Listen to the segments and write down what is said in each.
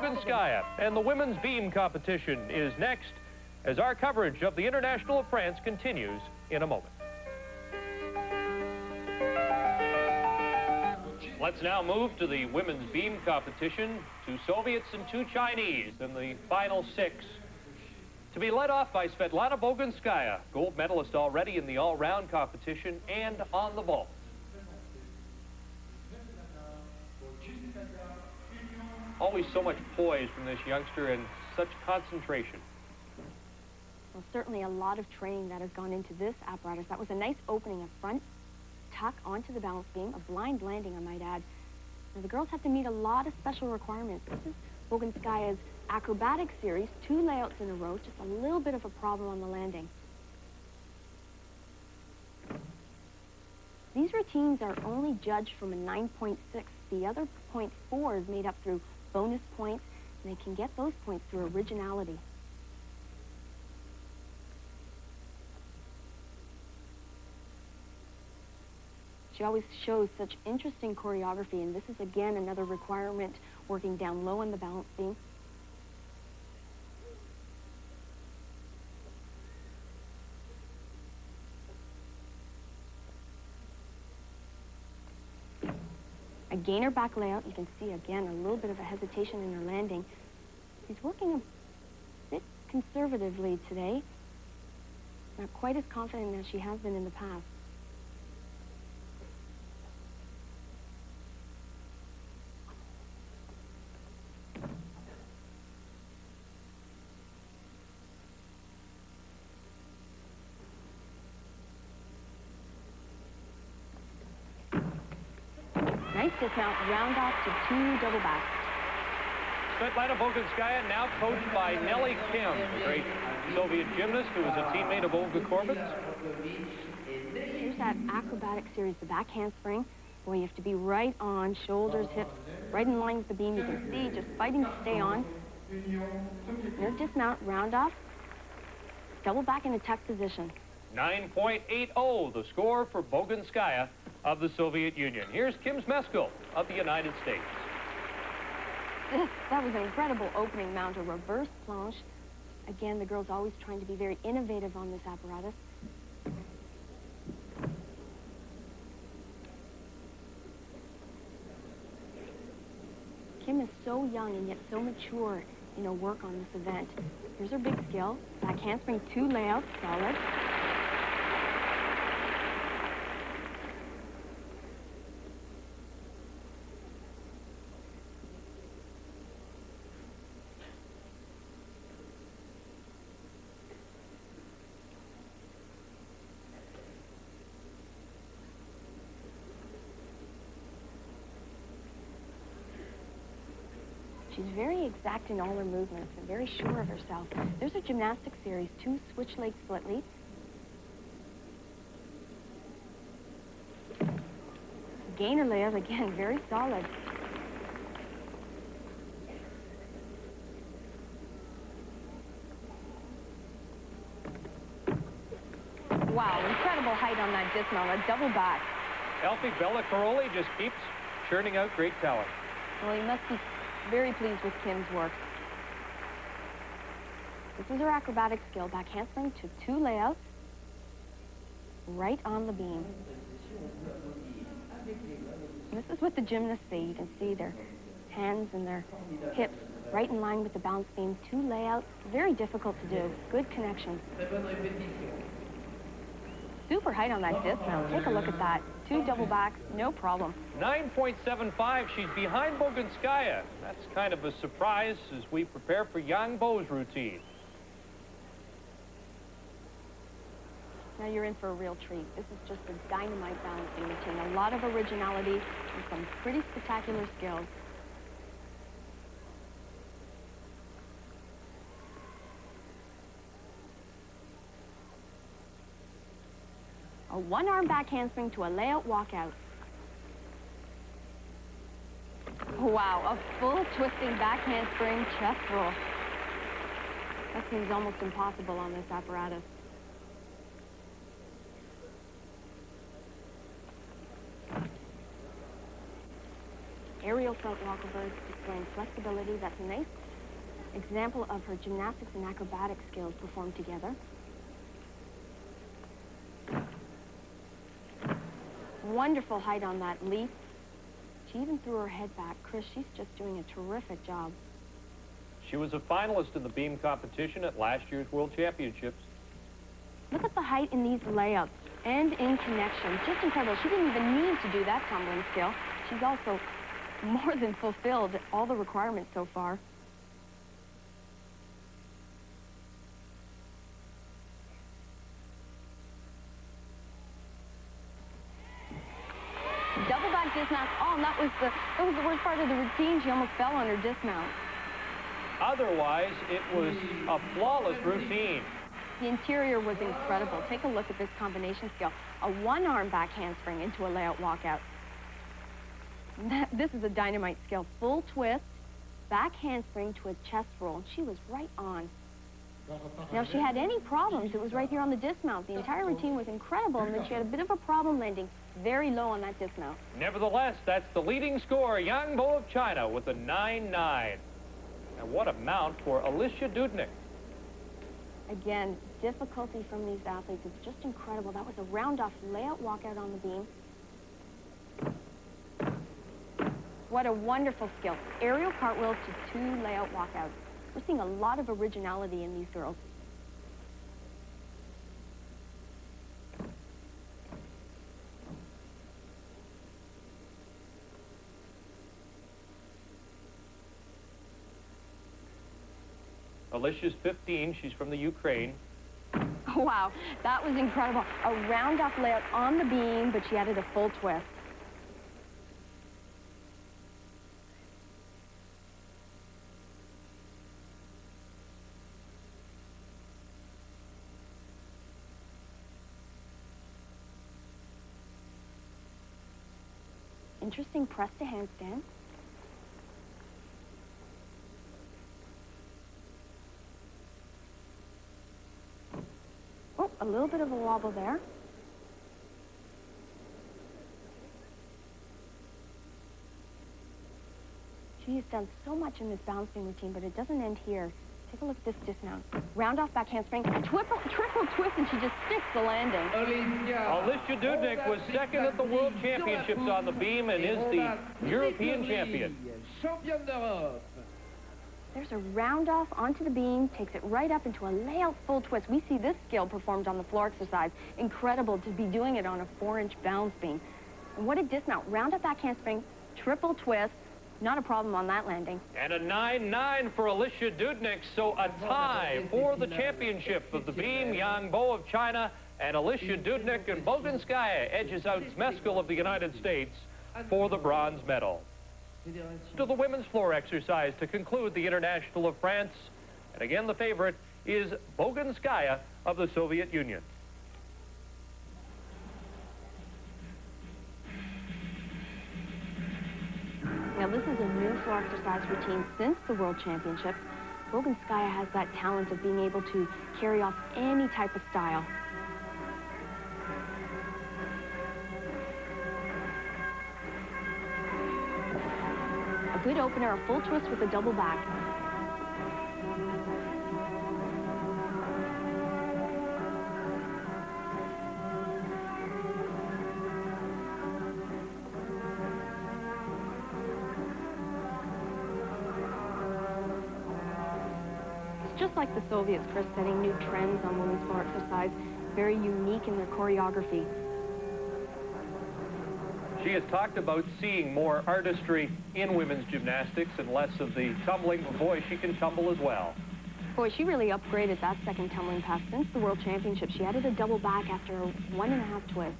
Bogunskaya, and the women's beam competition is next as our coverage of the Intl of France continues in a moment. Let's now move to the women's beam competition. 2 Soviets and 2 Chinese in the final 6. To be led off by Svetlana Bogunskaya, gold medalist already in the all-round competition and on the vault. Always so much poise from this youngster and such concentration. Well, certainly a lot of training that has gone into this apparatus. That was a nice opening, a front tuck onto the balance beam, a blind landing, I might add. Now, the girls have to meet a lot of special requirements. This is Bogunskaya's acrobatic series, 2 layouts in a row, just a little bit of a problem on the landing. These routines are only judged from a 9.6. The other 0.4 is made up through bonus points, and they can get those points through originality. She always shows such interesting choreography, and this is again another requirement, working down low on the balance beam. A gainer back layout. You can see again a little bit of a hesitation in her landing. She's working a bit conservatively today, not quite as confident as she has been in the past. Nice dismount, round off to 2 double backs. Svetlana Bogunskaya, now coached by Nellie Kim, the great Soviet gymnast who was a teammate of Olga Korbut's. Here's that acrobatic series, the back handspring. Boy, you have to be right on, shoulders, hips, right in line with the beam. You can see, just fighting to stay on. No dismount, round off, double back in a tuck position. 9.80, the score for Bogunskaya of the Soviet Union. Here's Kim Smeskal of the United States. That was an incredible opening mount, a reverse planche. Again, the girl's always trying to be very innovative on this apparatus. Kim is so young and yet so mature in her work on this event. Here's her big skill. Back handspring, 2 layouts, solid. She's very exact in all her movements and very sure of herself. There's a gymnastics series, 2 switch leg split leaps. Gainer layout, again, very solid. Wow, incredible height on that dismount, a double back. Elfie Bella Caroli just keeps churning out great talent. Well, he must be very pleased with Kim's work. This is her acrobatic skill. Back handspring to 2 layouts, right on the beam. And this is what the gymnasts say. You can see their hands and their hips right in line with the balance beam. 2 layouts, very difficult to do. Good connection. Super height on that dismount. Take a look at that. 2 double backs, no problem. 9.75, she's behind Bogunskaya. That's kind of a surprise as we prepare for Yang Bo's routine. Now you're in for a real treat. This is just a dynamite balancing routine. A lot of originality and some pretty spectacular skills. A 1-arm back handspring to a layout walkout. Wow, a full twisting back handspring chest roll. That seems almost impossible on this apparatus. aerial front walkovers, displaying flexibility. That's a nice example of her gymnastics and acrobatic skills performed together. Wonderful height on that leap. She even threw her head back. Chris, she's just doing a terrific job. She was a finalist in the beam competition at last year's World Championships. Look at the height in these layups and in connection. Just incredible. She didn't even need to do that tumbling skill. She's also more than fulfilled all the requirements so far. Double back dismount. Oh, and that was the worst part of the routine. She almost fell on her dismount. Otherwise, it was a flawless routine. The interior was incredible. Take a look at this combination skill. A one-arm back handspring into a layout walkout. This is a dynamite skill. Full twist, back handspring to a chest roll. She was right on. Now, if she had any problems, it was right here on the dismount. The entire routine was incredible, and then she had a bit of a problem landing very low on that dismount. Nevertheless, that's the leading scorer, Yang Bo of China, with a 9-9. And what a mount for Alicia Dudnik. Again, difficulty from these athletes is just incredible. That was a round-off layout walkout on the beam. What a wonderful skill. Aerial cartwheels to 2 layout walkouts. We're seeing a lot of originality in these girls. Alicia's 15. She's from the Ukraine. Wow, that was incredible. A round-off layout on the beam, but she added a full twist. Interesting press to handstand. Oh, a little bit of a wobble there. She's done so much in this balancing routine, but it doesn't end here. Take a look at this dismount. Round off back handspring, triple twist, and she just sticks the landing. Alicia Dudnik was second at the World Championships on the beam and is the European champion. There's a round off onto the beam, takes it right up into a layout full twist. We see this skill performed on the floor exercise. Incredible to be doing it on a 4-inch balance beam. And what a dismount. Round up back handspring, triple twist. Not a problem on that landing. And a 9-9 for Alicia Dudnik, so a tie for the championship of the beam. Yang Bo of China and Alicia Dudnik, and Bogunskaya edges out Smeskal of the United States for the bronze medal. To the women's floor exercise to conclude the Intl of France. And again, the favorite is Bogunskaya of the Soviet Union. Now, this is a new floor exercise routine since the World Championships. Bogunskaya has that talent of being able to carry off any type of style. A good opener, a full twist with a double back. Just like the Soviets, Chris, setting new trends on women's floor exercise, very unique in their choreography. She has talked about seeing more artistry in women's gymnastics and less of the tumbling, but boy, she can tumble as well. Boy, she really upgraded that second tumbling pass since the World Championship. She added a double back after a 1.5 twist.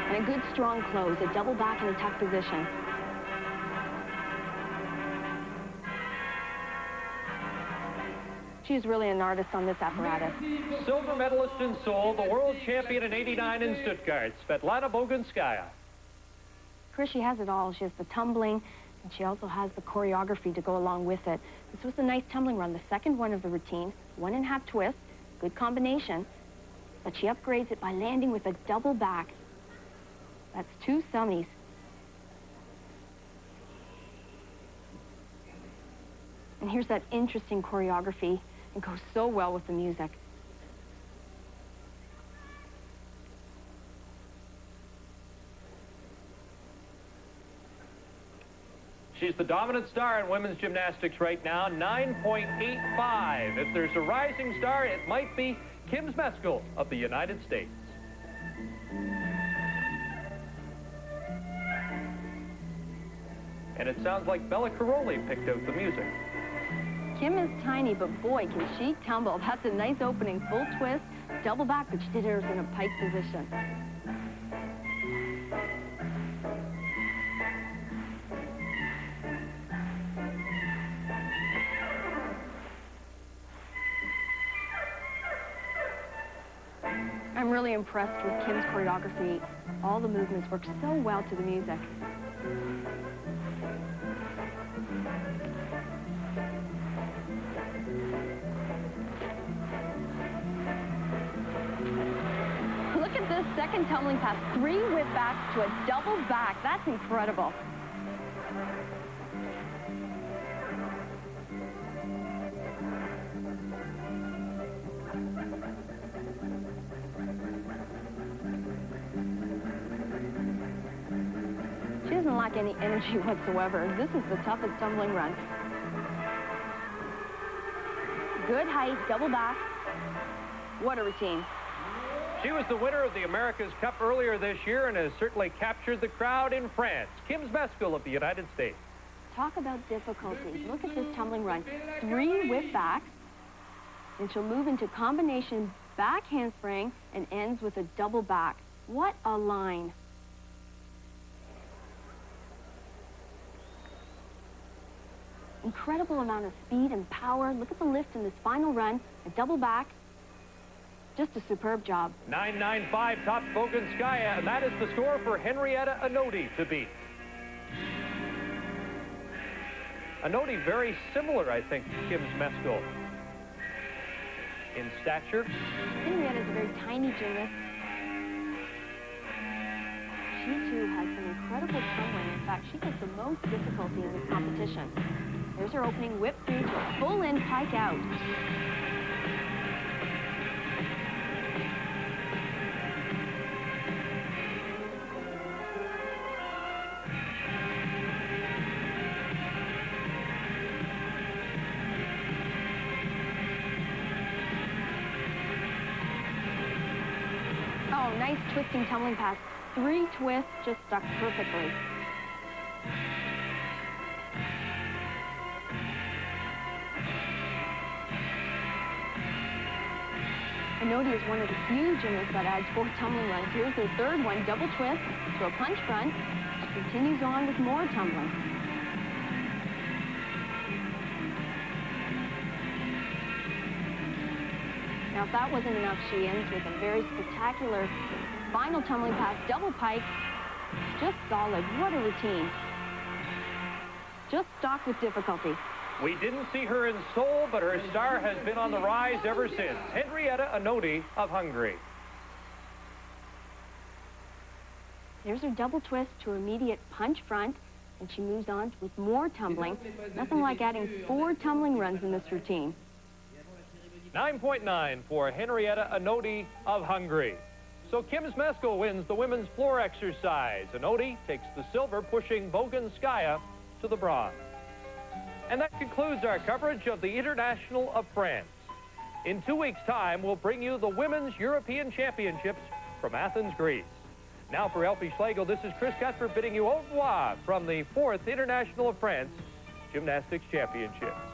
And a good strong close, a double back in a tuck position. She's really an artist on this apparatus. Silver medalist in Seoul, the world champion in '89 in Stuttgart, Svetlana Bogunskaya. Chris, she has it all. She has the tumbling, and she also has the choreography to go along with it. This was a nice tumbling run, the second one of the routine, 1.5 twist, good combination, but she upgrades it by landing with a double back. That's 2 summies. And here's that interesting choreography. It goes so well with the music. She's the dominant star in women's gymnastics right now, 9.85. If there's a rising star, it might be Kim Zmeskal of the United States. And it sounds like Bella Caroli picked out the music. Kim is tiny, but boy, can she tumble. That's a nice opening, full twist, double back, but she did hers in a pike position. I'm really impressed with Kim's choreography. All the movements work so well to the music. Look at this second tumbling pass, 3 whip backs to a double back. That's incredible. She doesn't lack any energy whatsoever. This is the toughest tumbling run. Good height, double back. What a routine. She was the winner of the America's Cup earlier this year and has certainly captured the crowd in France. Kim Zmeskal of the United States. Talk about difficulty. Look at this tumbling run. 3 whip backs, and she'll move into combination back handspring and ends with a double back. What a line. Incredible amount of speed and power. Look at the lift in this final run. A double back. Just a superb job. 9.95 tops Bogunskaya, and that is the score for Henrietta Anodi to beat. Anodi very similar, I think, to Kim Zmeskal in stature. Henrietta is a very tiny gymnast. She, too, has some incredible tumbling. In fact, she has the most difficulty in this competition. There's her opening whip through to a full-in pike out. Oh, nice twisting tumbling pass. 3 twists, just stuck perfectly. Anodi is one of the few gymnasts that adds 4 tumbling runs. Here's her third one, double twist to a punch front. She continues on with more tumbling. Now, if that wasn't enough, she ends with a very spectacular final tumbling pass, double pike. Just solid. What a routine. Just stocked with difficulty. We didn't see her in Seoul, but her star has been on the rise ever since. Henrietta Anodi of Hungary. There's her double twist to her immediate punch front, and she moves on with more tumbling. Nothing like adding 4 tumbling runs in this routine. 9.9 for Henrietta Anodi of Hungary. So Kim Zmeskal wins the women's floor exercise. Anodi takes the silver, pushing Bogunskaya to the bronze. And that concludes our coverage of the International of France. In 2 weeks' time, we'll bring you the Women's European Championships from Athens, Greece. Now for Elfie Schlegel, this is Chris Cuthbert bidding you au revoir from the 4th International of France Gymnastics Championships.